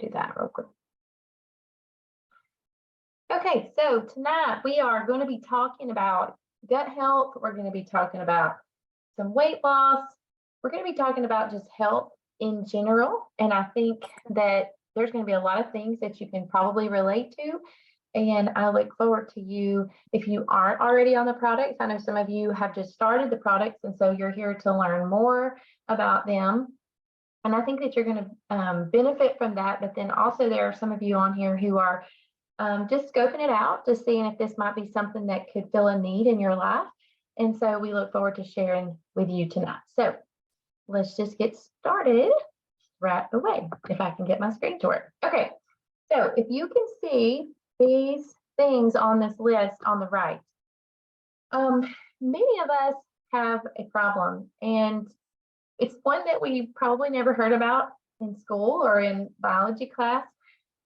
do that real quick. Okay, so tonight we are going to be talking about gut health. We're going to be talking about some weight loss. We're going to be talking about just health in general. And I think that there's going to be a lot of things that you can probably relate to. And I look forward to you if you aren't already on the products. I know some of you have just started the products, and so you're here to learn more about them. And I think that you're going to benefit from that. But then also there are some of you on here who are just scoping it out, just seeing if this might be something that could fill a need in your life. And so we look forward to sharing with you tonight. So let's just get started right away, if I can get my screen to work. Okay, so if you can see these things on this list on the right, many of us have a problem, and it's one that we probably never heard about in school or in biology class.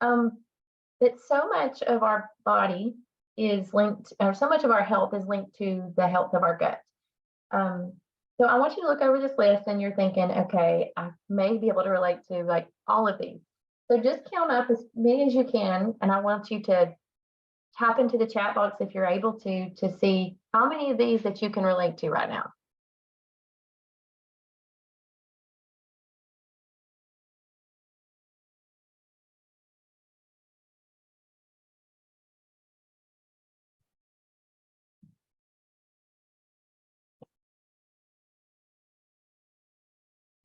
That so much of our body is linked, or so much of our health is linked to the health of our gut. So I want you to look over this list and you're thinking, okay, I may be able to relate to like all of these. So just count up as many as you can, and I want you to tap into the chat box if you're able to see how many of these that you can relate to right now.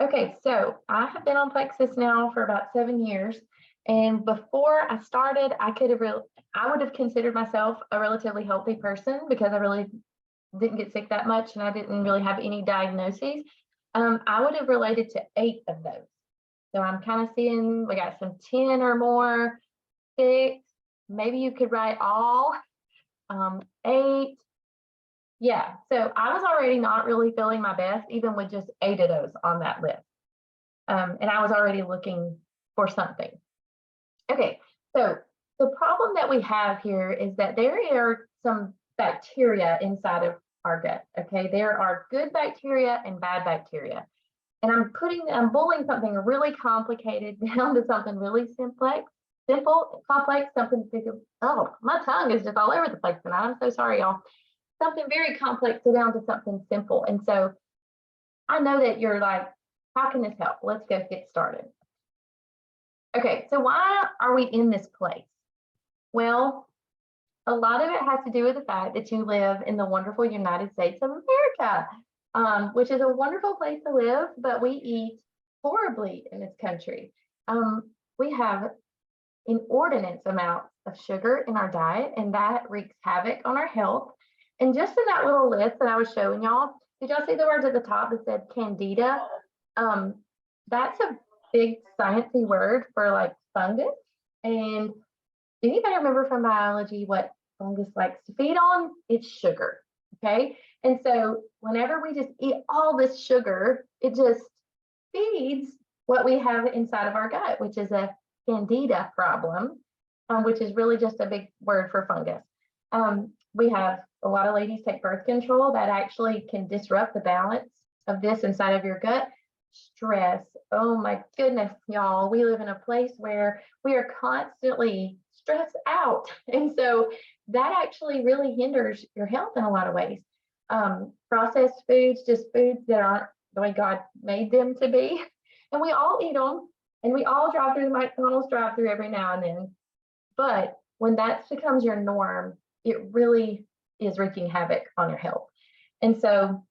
Okay, so I have been on Plexus now for about 7 years. And before I started, I would have considered myself a relatively healthy person because I really didn't get sick that much and I didn't really have any diagnoses. I would have related to 8 of those. So I'm kind of seeing we got some 10 or more, 6, maybe you could write all, 8. Yeah, so I was already not really feeling my best, even with just 8 of those on that list. And I was already looking for something. Okay, so the problem that we have here is that there are some bacteria inside of our gut, okay? There are good bacteria and bad bacteria. And I'm boiling something really complicated down to something really complex, something big. Oh, my tongue is just all over the place tonight. I'm so sorry, y'all. Something very complex down to something simple. And so I know that you're like, how can this help? Let's go get started. Okay, so why are we in this place? Well, a lot of it has to do with the fact that you live in the wonderful United States of America, which is a wonderful place to live, but we eat horribly in this country. We have inordinate amounts of sugar in our diet, and that wreaks havoc on our health. And just in that little list that I was showing y'all, did y'all see the words at the top that said candida? That's a big sciencey word for like fungus. And anybody remember from biology what fungus likes to feed on? It's sugar, okay? And so whenever we just eat all this sugar, it just feeds what we have inside of our gut, which is a candida problem, which is really just a big word for fungus. We have a lot of ladies take birth control that actually can disrupt the balance of this inside of your gut. Stress. Oh my goodness, y'all. We live in a place where we are constantly stressed out. And so that actually really hinders your health in a lot of ways. Processed foods, just foods that aren't the way God made them to be. And we all eat them, and we all drive through the McDonald's drive-through every now and then. But when that becomes your norm, it really is wreaking havoc on your health. And so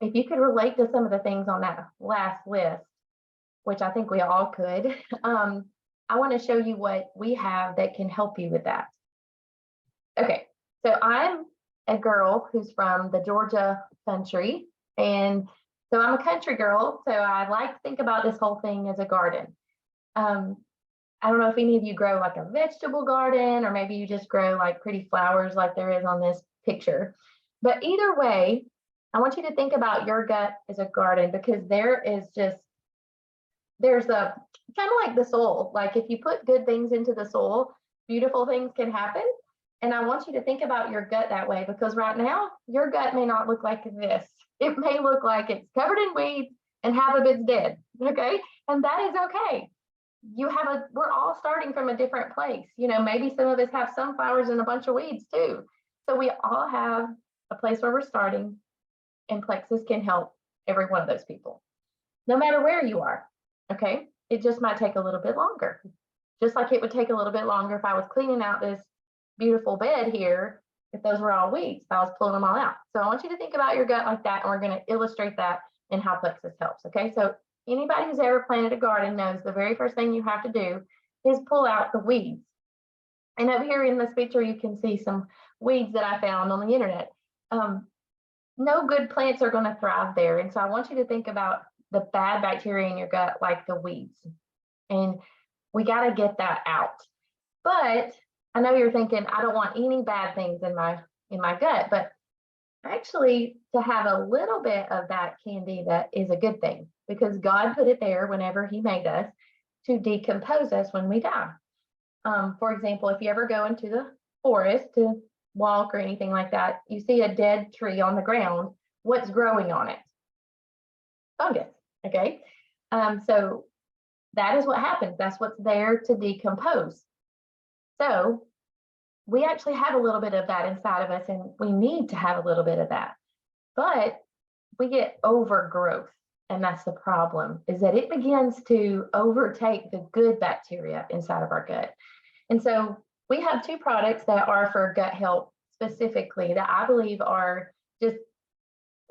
if you could relate to some of the things on that last list, which I think we all could, I want to show you what we have that can help you with that. Okay, so I'm a girl who's from the Georgia country, and so I'm a country girl, so I like to think about this whole thing as a garden. I don't know if any of you grow like a vegetable garden, or maybe you just grow like pretty flowers like there is on this picture. But either way, I want you to think about your gut as a garden, because there's a kind of like the soil. Like if you put good things into the soil, beautiful things can happen. And I want you to think about your gut that way, because right now your gut may not look like this. It may look like it's covered in weeds and half of it's dead. Okay. And that is okay. we're all starting from a different place. Maybe some of us have sunflowers and a bunch of weeds too. So we all have a place where we're starting, and Plexus can help every one of those people, no matter where you are. Okay. It just might take a little bit longer, just like it would take a little bit longer if I was cleaning out this beautiful bed here, if those were all weeds, if I was pulling them all out. So I want you to think about your gut like that, and we're going to illustrate that and how Plexus helps. Okay. So anybody who's ever planted a garden knows the very first thing you have to do is pull out the weeds. And over here in this picture, you can see some weeds that I found on the internet. No good plants are going to thrive there. And so I want you to think about the bad bacteria in your gut like the weeds. And we got to get that out. But I know you're thinking, I don't want any bad things in my gut, but actually to have a little bit of that candida is a good thing, because God put it there whenever he made us to decompose us when we die. For example, if you ever go into the forest to walk or anything like that, you see a dead tree on the ground. What's growing on it? Fungus. Okay. So that is what happens. That's what's there to decompose. So we actually have a little bit of that inside of us, and we need to have a little bit of that. But we get overgrowth, and that's the problem, is that it begins to overtake the good bacteria inside of our gut. And so we have two products that are for gut health specifically that I believe are just,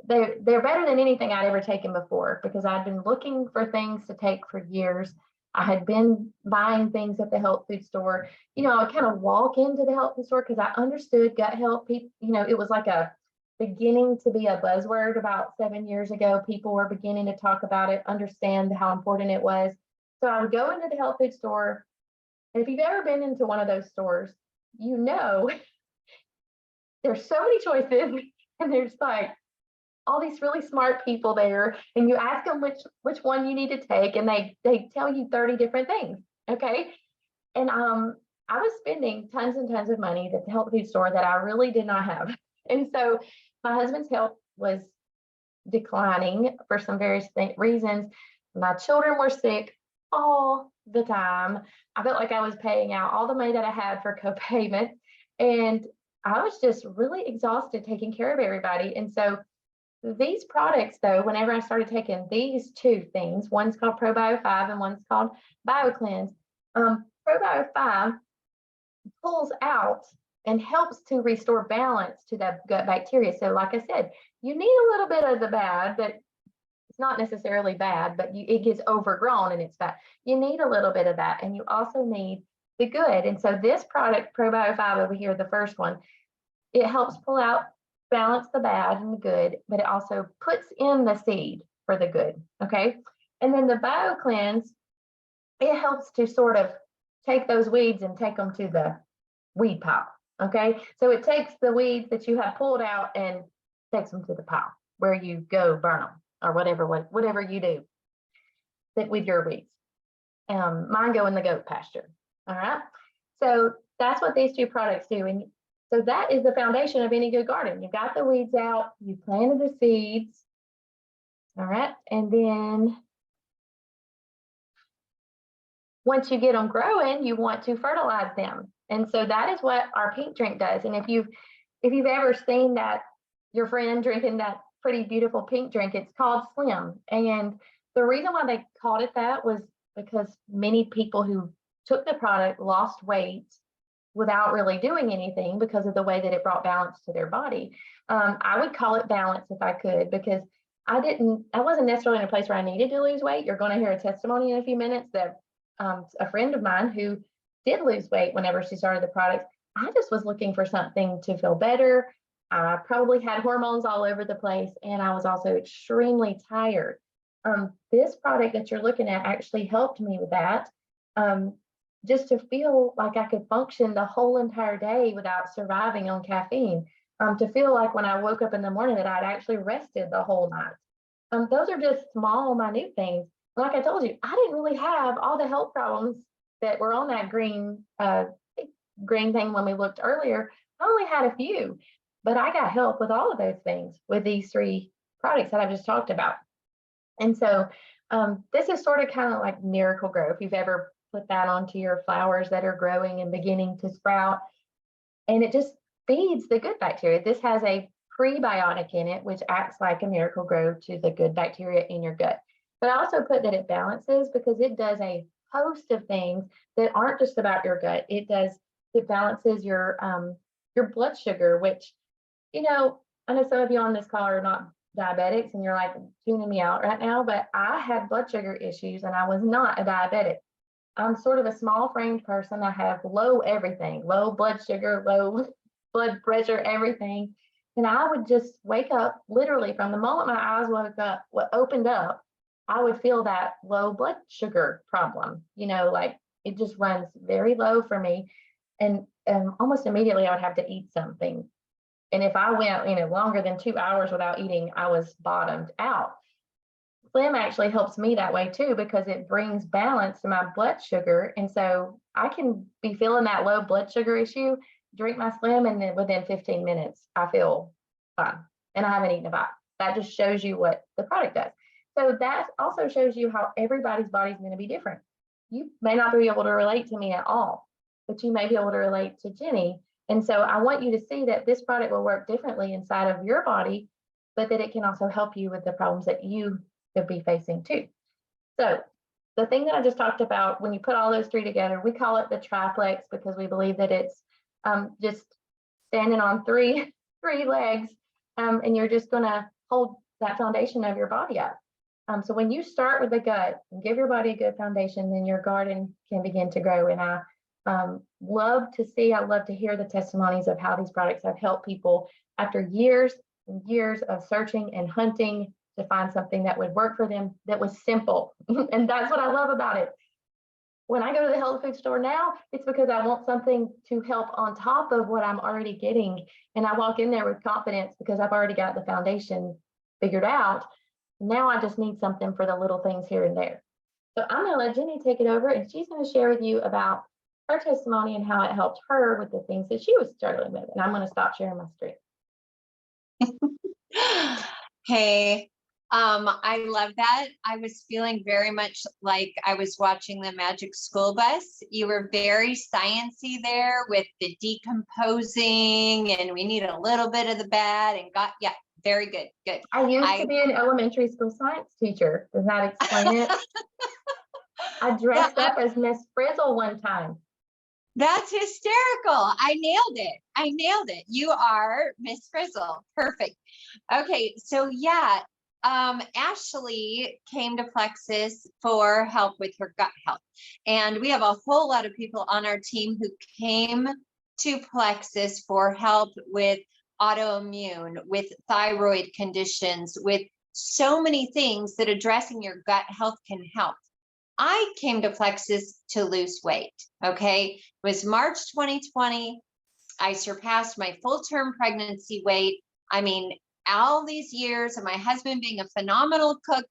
they're better than anything I'd ever taken before, because I'd been looking for things to take for years. I had been buying things at the health food store. I would kind of walk into the health food store because I understood gut health. People, it was like a beginning to be a buzzword about 7 years ago. People were beginning to talk about it, understand how important it was. So I would go into the health food store. And if you've ever been into one of those stores, there's so many choices, and there's like all these really smart people there, and you ask them which one you need to take, and they tell you 30 different things. Okay. And I was spending tons and tons of money at the health food store that I really did not have. And so my husband's health was declining for some various reasons. My children were sick all the time. I felt like I was paying out all the money that I had for co-payment, and I was just really exhausted taking care of everybody. And so these products, though, whenever I started taking these two things, one's called ProBio 5 and one's called BioCleanse. ProBio 5 pulls out and helps to restore balance to the gut bacteria. So like I said, you need a little bit of the bad, but it's not necessarily bad, but it gets overgrown and it's bad. You need a little bit of that, and you also need the good. And so this product, ProBio 5 over here, the first one, it helps pull out, balance the bad and the good, but it also puts in the seed for the good. Okay. And then the BioCleanse, it helps to sort of take those weeds and take them to the weed pile. Okay. So it takes the weeds that you have pulled out and takes them to the pile where you go burn them, or whatever you do with your weeds. Mine go in the goat pasture. All right. So that's what these two products do. And so that is the foundation of any good garden. You got the weeds out, you planted the seeds. All right. And then once you get them growing, you want to fertilize them. And so that is what our pink drink does. And if you've ever seen that, your friend drinking that pretty beautiful pink drink, it's called Slim. And the reason why they called it that was because many people who took the product lost weight without really doing anything because of the way that it brought balance to their body. I would call it balance if I could, because I wasn't necessarily in a place where I needed to lose weight. You're going to hear a testimony in a few minutes that a friend of mine who did lose weight whenever she started the product. I just was looking for something to feel better. I probably had hormones all over the place, and I was also extremely tired. This product that you're looking at actually helped me with that. Just to feel like I could function the whole entire day without surviving on caffeine, to feel like when I woke up in the morning that I'd actually rested the whole night. Those are just small, minute things. Like I told you, I didn't really have all the health problems that were on that green thing when we looked earlier. I only had a few, but I got help with all of those things with these three products that I just talked about. And so this is sort of kind of like Miracle Grow. If you've ever put that onto your flowers that are growing and beginning to sprout. And it just feeds the good bacteria. This has a prebiotic in it, which acts like a miracle grow to the good bacteria in your gut. But I also put that it balances because it does a host of things that aren't just about your gut. It balances your blood sugar, which, I know some of you on this call are not diabetics and you're like tuning me out right now, but I had blood sugar issues and I was not a diabetic. I'm sort of a small framed person. I have low everything, low blood sugar, low blood pressure, everything. And I would just wake up literally from the moment my eyes opened up, I would feel that low blood sugar problem, like it just runs very low for me. And almost immediately I would have to eat something. And if I went, longer than 2 hours without eating, I was bottomed out. Slim actually helps me that way too, because it brings balance to my blood sugar. And so I can be feeling that low blood sugar issue, drink my Slim, and then within 15 minutes, I feel fine. And I haven't eaten a bite. That just shows you what the product does. So that also shows you how everybody's body is going to be different. You may not be able to relate to me at all, but you may be able to relate to Jenny. And so I want you to see that this product will work differently inside of your body, but that it can also help you with the problems that you could be facing too. So the thing that I just talked about, when you put all those three together, we call it the triplex because we believe that it's just standing on three legs, and you're just going to hold that foundation of your body up. So when you start with the gut and give your body a good foundation, then your garden can begin to grow. And I love to hear the testimonies of how these products have helped people after years and years of searching and hunting to find something that would work for them, that was simple. And that's what I love about it. When I go to the health food store now, it's because I want something to help on top of what I'm already getting. And I walk in there with confidence because I've already got the foundation figured out. Now I just need something for the little things here and there. So I'm going to let Jenny take it over, and she's going to share with you about her testimony and how it helped her with the things that she was struggling with. And I'm going to stop sharing my screen. Hey, I love that. I was feeling very much like I was watching the Magic School Bus. You were very sciencey there with the decomposing, and we need a little bit of the bad, and yeah, very good. Good. I used to be an elementary school science teacher. Does that explain it? I dressed up as Miss Frizzle one time. That's hysterical. I nailed it. You are Miss Frizzle. Perfect. Okay. So yeah, Ashley came to Plexus for help with her gut health. And we have a whole lot of people on our team who came to Plexus for help with autoimmune, with thyroid conditions, with so many things that addressing your gut health can help. I came to Plexus to lose weight. Okay. It was March 2020. I surpassed my full-term pregnancy weight. I mean, all these years of my husband being a phenomenal cook,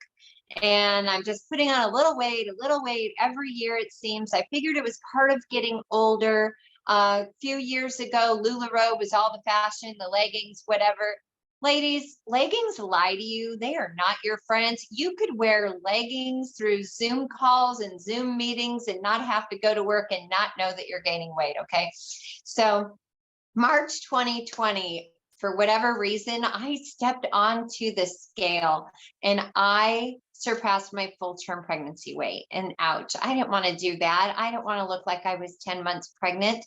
and I'm just putting on a little weight every year, it seems. I figured it was part of getting older. A few years ago, LuLaRoe was all the fashion, the leggings, whatever. Ladies, leggings lie to you. They are not your friends. You could wear leggings through Zoom calls and Zoom meetings and not have to go to work and not know that you're gaining weight. Okay. So March 2020, for whatever reason, I stepped onto the scale and I surpassed my full-term pregnancy weight. And ouch, I didn't want to do that. I didn't want to look like I was 10 months pregnant.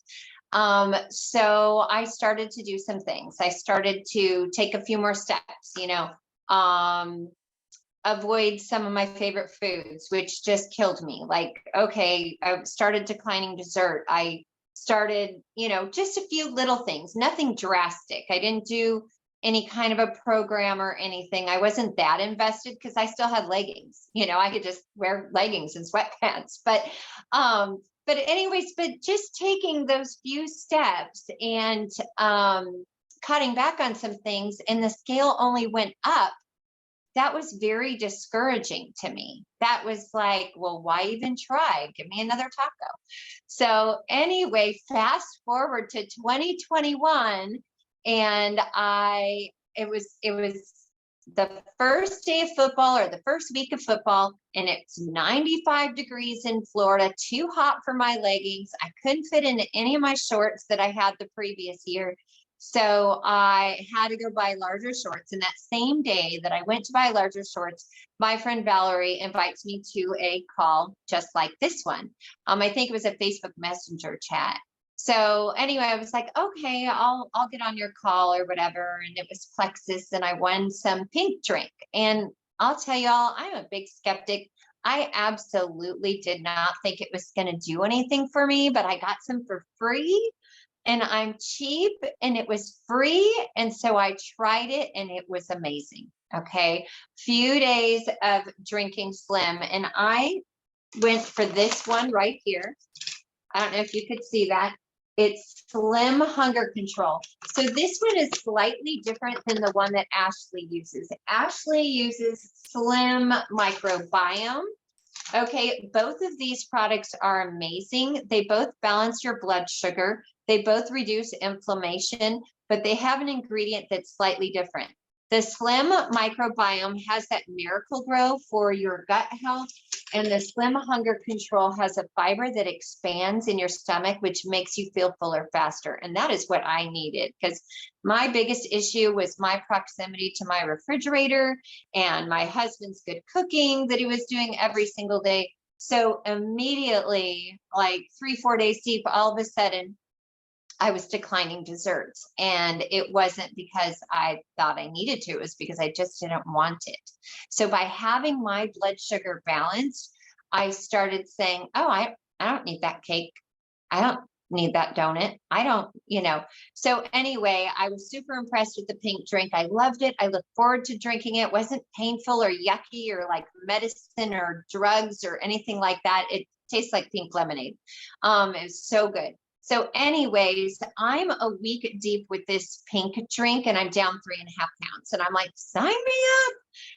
So I started to do some things. I started to take a few more steps, avoid some of my favorite foods, which just killed me. Like, okay, I started declining dessert. I started, just a few little things, nothing drastic. I didn't do any kind of a program or anything. I wasn't that invested because I still had leggings. I could just wear leggings and sweatpants, but just taking those few steps and cutting back on some things, and the scale only went up. That was very discouraging to me. That was like, well, why even try? Give me another taco. So anyway, fast forward to 2021, and it was the first day of football or the first week of football, and it's 95 degrees in Florida, too hot for my leggings. I couldn't fit into any of my shorts that I had the previous year. So I had to go buy larger shorts. And that same day that I went to buy larger shorts, my friend Valerie invites me to a call just like this one. I think it was a Facebook Messenger chat. So anyway, I was like, okay, I'll get on your call or whatever. And it was Plexus, and I won some pink drink. And I'll tell y'all, I'm a big skeptic. I absolutely did not think it was going to do anything for me, but I got some for free. And I'm cheap and it was free. And so I tried it and it was amazing. Okay. Few days of drinking Slim, and I went for this one right here. I don't know if you could see that. It's Slim Hunger Control. So this one is slightly different than the one that Ashley uses. Ashley uses Slim Microbiome. Okay, both of these products are amazing. They both balance your blood sugar. They both reduce inflammation, but they have an ingredient that's slightly different. The Slim Microbiome has that Miracle Grow for your gut health, and the Slim Hunger Control has a fiber that expands in your stomach, which makes you feel fuller faster. And that is what I needed, because my biggest issue was my proximity to my refrigerator and my husband's good cooking that he was doing every single day. So immediately, like 3-4 days deep, all of a sudden, I was declining desserts, and it wasn't because I thought I needed to, it was because I just didn't want it. So by having my blood sugar balanced, I started saying, oh, I don't need that cake. I don't need that donut. I don't, So anyway, I was super impressed with the pink drink. I loved it. I look forward to drinking it. It wasn't painful or yucky or like medicine or drugs or anything like that. It tastes like pink lemonade. It was so good. So anyways, I'm a week deep with this pink drink, and I'm down 3.5 pounds, and I'm like, sign me up.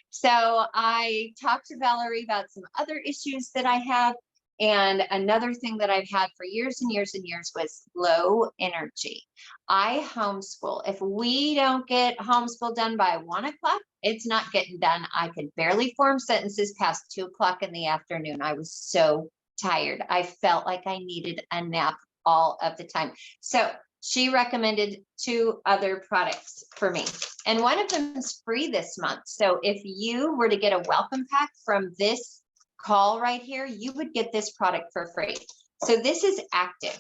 So I talked to Valerie about some other issues that I have. And another thing that I've had for years and years and years was low energy. I homeschool. If we don't get homeschool done by 1 o'clock, it's not getting done. I could barely form sentences past 2 o'clock in the afternoon. I was so tired. I felt like I needed a nap all of the time. So she recommended 2 other products for me, and one of them is free this month. So if you were to get a welcome pack from this call right here, you would get this product for free. So this is Active.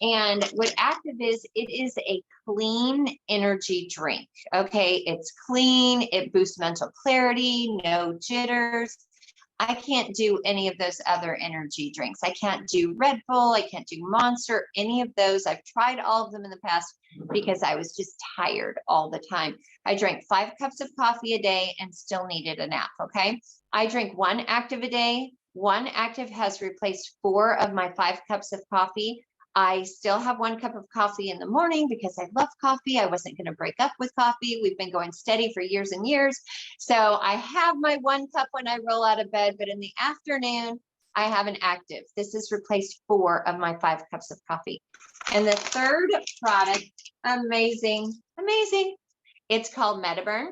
And what Active is, it is a clean energy drink. Okay. It's clean. It boosts mental clarity, no jitters. I can't do any of those other energy drinks. I can't do Red Bull. I can't do Monster, any of those. I've tried all of them in the past because I was just tired all the time. I drank 5 cups of coffee a day and still needed a nap. Okay. I drink 1 Active a day. 1 Active has replaced 4 of my 5 cups of coffee. I still have 1 cup of coffee in the morning because I love coffee. I wasn't going to break up with coffee. We've been going steady for years and years. So I have my 1 cup when I roll out of bed, but in the afternoon, I have an Active. This has replaced 4 of my 5 cups of coffee. And the third product, amazing. It's called MetaBurn.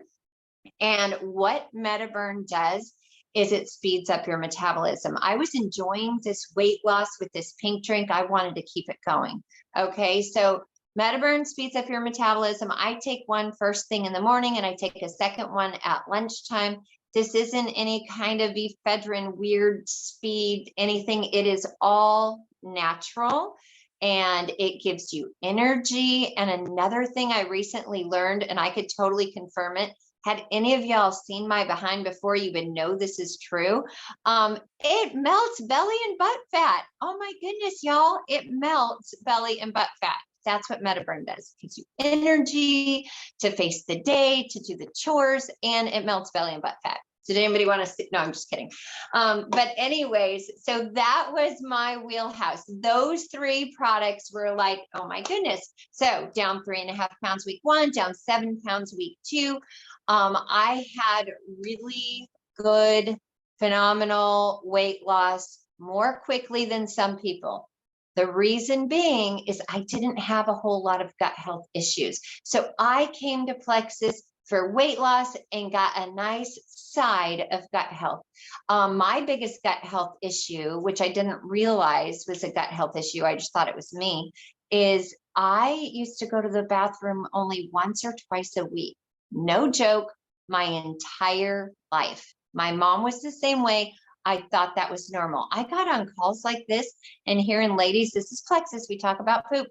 And what MetaBurn does is it speeds up your metabolism. I was enjoying this weight loss with this pink drink. I wanted to keep it going. Okay, so MetaBurn speeds up your metabolism. I take one first thing in the morning, and I take a second one at lunchtime. This isn't any kind of ephedrine, weird speed, anything. It is all natural, and it gives you energy. And another thing I recently learned, and I could totally confirm it, had any of y'all seen my behind before, you would know this is true. It melts belly and butt fat. Oh my goodness, y'all. It melts belly and butt fat. That's what MetaBurn does. It gives you energy to face the day, to do the chores, and it melts belly and butt fat. Did anybody want to see? No, I'm just kidding. But anyways, so that was my wheelhouse. Those 3 products were like, oh my goodness. So down 3.5 pounds week 1, down 7 pounds week 2. I had really good, phenomenal weight loss more quickly than some people. The reason being is I didn't have a whole lot of gut health issues. So I came to Plexus for weight loss and got a nice side of gut health. My biggest gut health issue, which I didn't realize was a gut health issue, I just thought it was me, is I used to go to the bathroom only once or twice a week. No joke, my entire life. My mom was the same way. I thought that was normal. I got on calls like this and hearing ladies, this is Plexus, we talk about poop,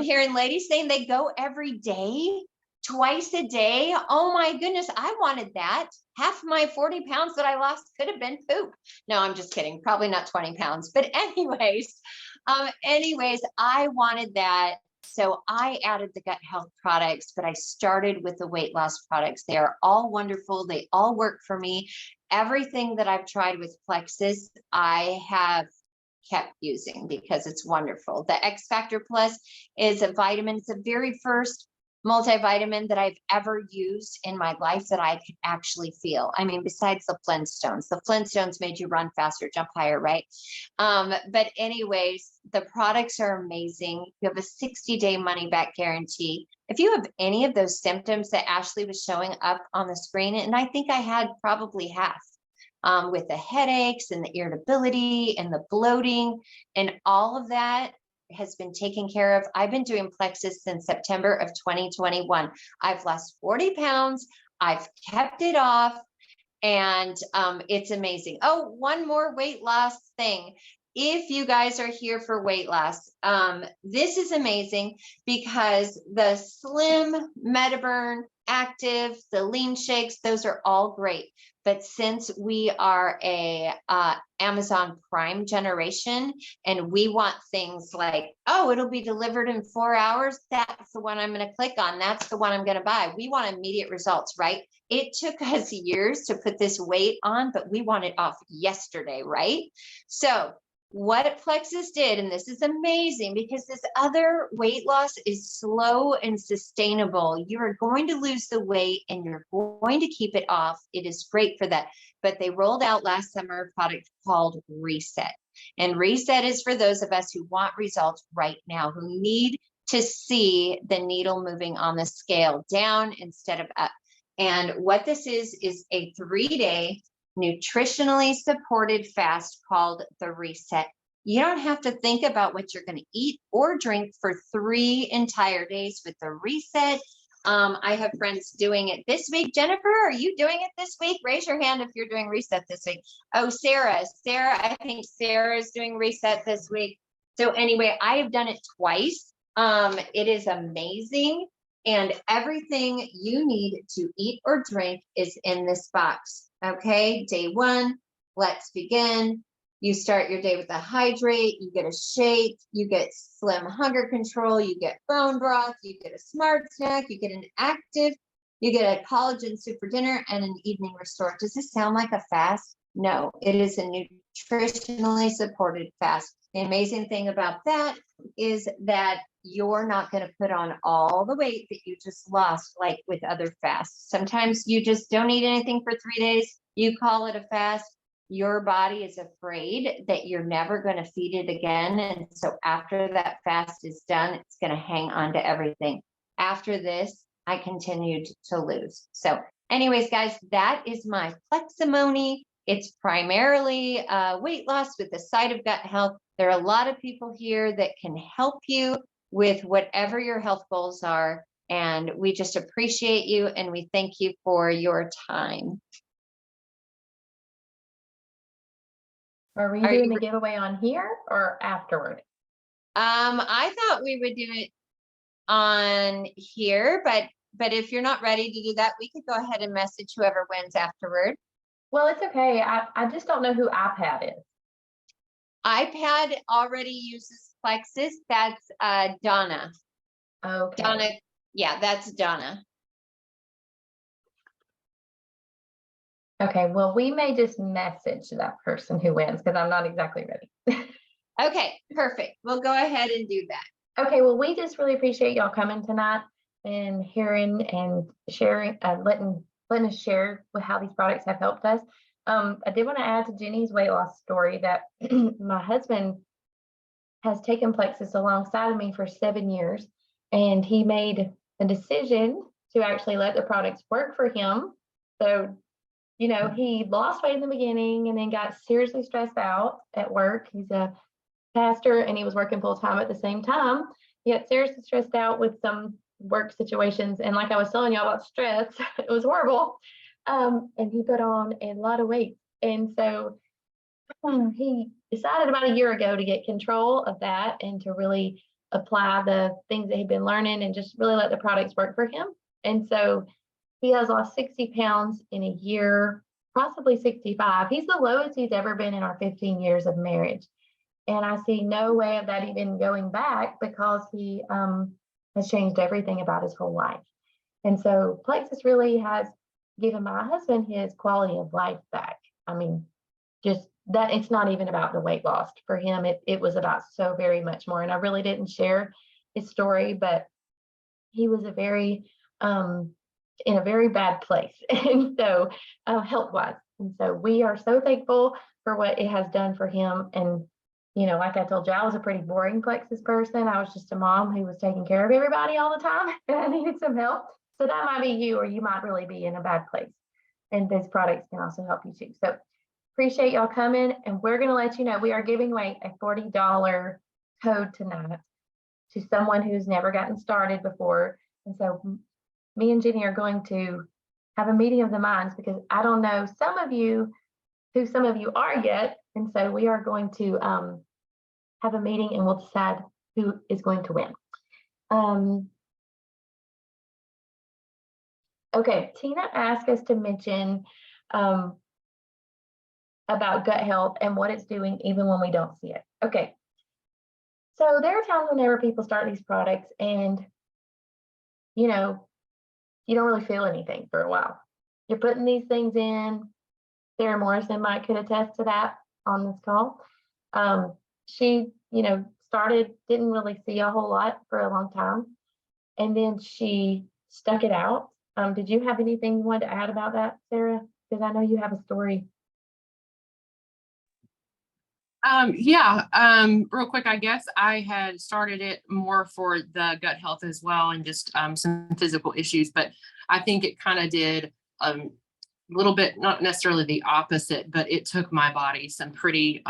hearing ladies saying they go every day, twice a day. Oh my goodness, I wanted that. Half my 40 pounds that I lost could have been poop. No, I'm just kidding. Probably not 20 pounds. But anyways, I wanted that. So I added the gut health products, but I started with the weight loss products. They are all wonderful. They all work for me. Everything that I've tried with Plexus, I have kept using because it's wonderful. The X Factor Plus is a vitamin. It's the very first multivitamin that I've ever used in my life that I could actually feel. I mean, besides the Flintstones made you run faster, jump higher, right? But anyways, the products are amazing. You have a 60-day money back guarantee. If you have any of those symptoms that Ashley was showing up on the screen, and I think I had probably half, with the headaches and the irritability and the bloating and all of that has been taken care of. I've been doing Plexus since September of 2021. I've lost 40 pounds. I've kept it off and it's amazing. Oh, one more weight loss thing. If you guys are here for weight loss, this is amazing because the Slim, Metaburn, Active, the lean shakes, those are all great. But since we are a Amazon Prime generation and we want things like, oh, it'll be delivered in 4 hours, that's the one I'm going to click on. That's the one I'm going to buy. We want immediate results, right? It took us years to put this weight on, but we want it off yesterday, right? So what Plexus did, and this is amazing because this other weight loss is slow and sustainable. You are going to lose the weight and you're going to keep it off. It is great for that. But they rolled out last summer a product called Reset. And Reset is for those of us who want results right now, who need to see the needle moving on the scale down instead of up. And what this is a 3-day nutritionally supported fast called the Reset. You don't have to think about what you're going to eat or drink for 3 entire days with the Reset. I have friends doing it this week. Jennifer, are you doing it this week? Raise your hand if you're doing Reset this week. Oh, Sarah, I think Sarah is doing Reset this week. So anyway, I have done it twice. It is amazing. And everything you need to eat or drink is in this box. Okay, day 1, let's begin. You start your day with a hydrate, you get a shake, you get Slim hunger control, you get bone broth, you get a smart snack, you get an active, you get a collagen super dinner and an evening restore. Does this sound like a fast? No, it is a nutritionally supported fast. The amazing thing about that is that you're not going to put on all the weight that you just lost, like with other fasts. Sometimes you just don't eat anything for 3 days. You call it a fast. Your body is afraid that you're never going to feed it again. And so after that fast is done, it's going to hang on to everything. After this, I continued to lose. So anyways, guys, that is my Pleximony. It's primarily weight loss with the side of gut health. There are a lot of people here that can help you with whatever your health goals are. And we just appreciate you and we thank you for your time. Are we doing the giveaway on here or afterward? I thought we would do it on here, but if you're not ready to do that, we could go ahead and message whoever wins afterward. Well, it's okay. I just don't know who iPad is. iPad already uses Plexus. That's Donna. Okay. Donna, yeah, that's Donna. Okay, well, we may just message that person who wins because I'm not exactly ready. Okay, perfect. We'll go ahead and do that. Okay, well, we just really appreciate y'all coming tonight and hearing and sharing, letting us share with how these products have helped us. I did want to add to Jenny's weight loss story that my husband has taken Plexus alongside of me for 7 years, and he made a decision to actually let the products work for him. So, he lost weight in the beginning and then got seriously stressed out at work. He's a pastor and he was working full time at the same time. He got seriously stressed out with some work situations. And like I was telling y'all about stress, it was horrible. And he put on a lot of weight. And so he decided about a year ago to get control of that and to really apply the things that he'd been learning and just really let the products work for him. And so he has lost 60 pounds in a year, possibly 65. He's the lowest he's ever been in our 15 years of marriage. And I see no way of that even going back because he has changed everything about his whole life. And so Plexus really has given my husband his quality of life back. I mean, just that it's not even about the weight loss for him. It was about so very much more. And I really didn't share his story, but he was in a very bad place. And so health wise. And so we are so thankful for what it has done for him. And, like I told you, I was a pretty boring Plexus person. I was just a mom who was taking care of everybody all the time and I needed some help. So that might be you, or you might really be in a bad place. And these products can also help you too. So appreciate y'all coming. And we're going to let you know we are giving away a $40 code tonight to someone who's never gotten started before. And so me and Jenny are going to have a meeting of the minds because I don't know who some of you are yet. And so we are going to have a meeting and we'll decide who is going to win. Okay, Tina asked us to mention about gut health and what it's doing even when we don't see it. Okay, so there are times whenever people start these products and, you don't really feel anything for a while. You're putting these things in. Sarah Morrison might could attest to that on this call. She, didn't really see a whole lot for a long time. And then she stuck it out. Did you have anything you wanted to add about that, Sarah? Because I know you have a story. Real quick, I guess I had started it more for the gut health as well and just some physical issues, but I think it kind of did a little bit, not necessarily the opposite, but it took my body some pretty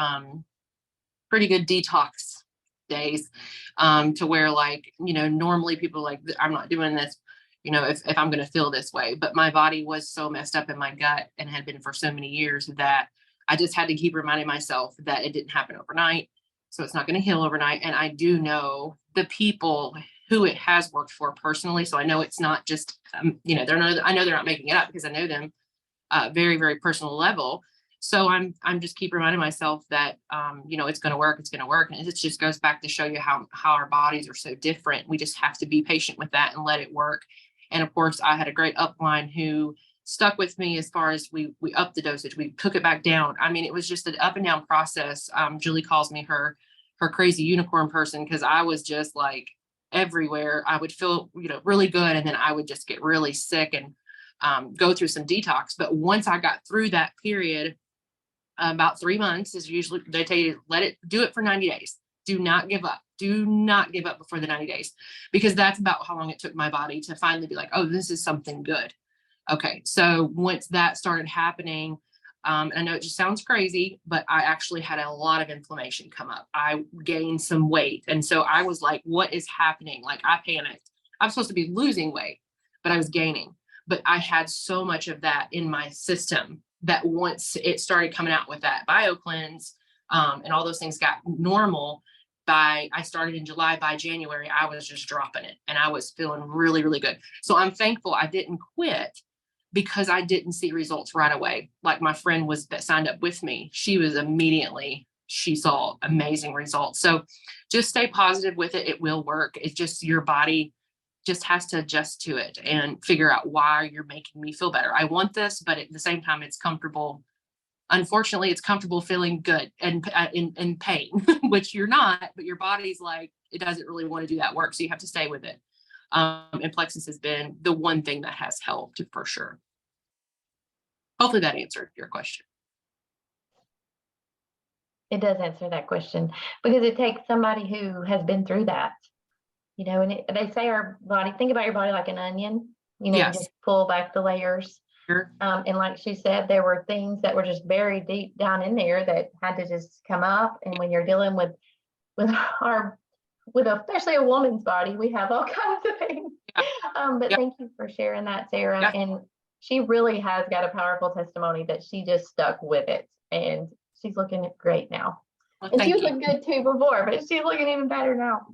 good detox days to where normally people are like, I'm not doing this, if I'm going to feel this way, but my body was so messed up in my gut and had been for so many years that I just had to keep reminding myself that it didn't happen overnight. So it's not going to heal overnight. And I do know the people who it has worked for personally. So I know it's not just, I know they're not making it up because I know them very, very personal level. So I'm just keep reminding myself that, it's going to work. It's going to work. And it just goes back to show you how our bodies are so different. We just have to be patient with that and let it work. And of course, I had a great upline who stuck with me as far as we upped the dosage. We took it back down. I mean, it was just an up and down process. Julie calls me her crazy unicorn person because I was just like everywhere. I would feel, really good. And then I would just get really sick and go through some detox. But once I got through that period, about 3 months is usually, they tell you, do it for 90 days. Do not give up. Do not give up before the 90 days, because that's about how long it took my body to finally be like, oh, this is something good. Okay. So once that started happening, I know it just sounds crazy, but I actually had a lot of inflammation come up. I gained some weight. And so I was like, what is happening? Like, I panicked. I'm supposed to be losing weight, but I was gaining. But I had so much of that in my system that once it started coming out with that bio cleanse, and all those things got normal, I started in July, by January, I was just dropping it and I was feeling really, really good. So I'm thankful I didn't quit because I didn't see results right away. Like my friend that signed up with me, she saw amazing results. So just stay positive with it. It will work. It's just your body just has to adjust to it and figure out why you're making me feel better. I want this, but at the same time, it's comfortable. Unfortunately, it's comfortable feeling good and in pain, which you're not, but your body's like, it doesn't really want to do that work. So you have to stay with it. And Plexus has been the one thing that has helped for sure. Hopefully that answered your question. It does answer that question because it takes somebody who has been through that, and they say our body, think about your body like an onion. you know, you Yes. just pull back the layers. Sure. And like she said, there were things that were just buried deep down in there that had to just come up. And when you're dealing with our especially a woman's body, we have all kinds of things. Yeah. But Yeah. thank you for sharing that, Sarah. Yeah. And she really has got a powerful testimony that she just stuck with it, and she's looking great now. Well, And she thank was you. looking good too before, but she's looking even better now.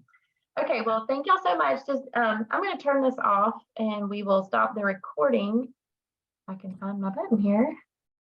Okay, well, thank y'all so much. Just I'm going to turn this off, and we will stop the recording. I can find my button here.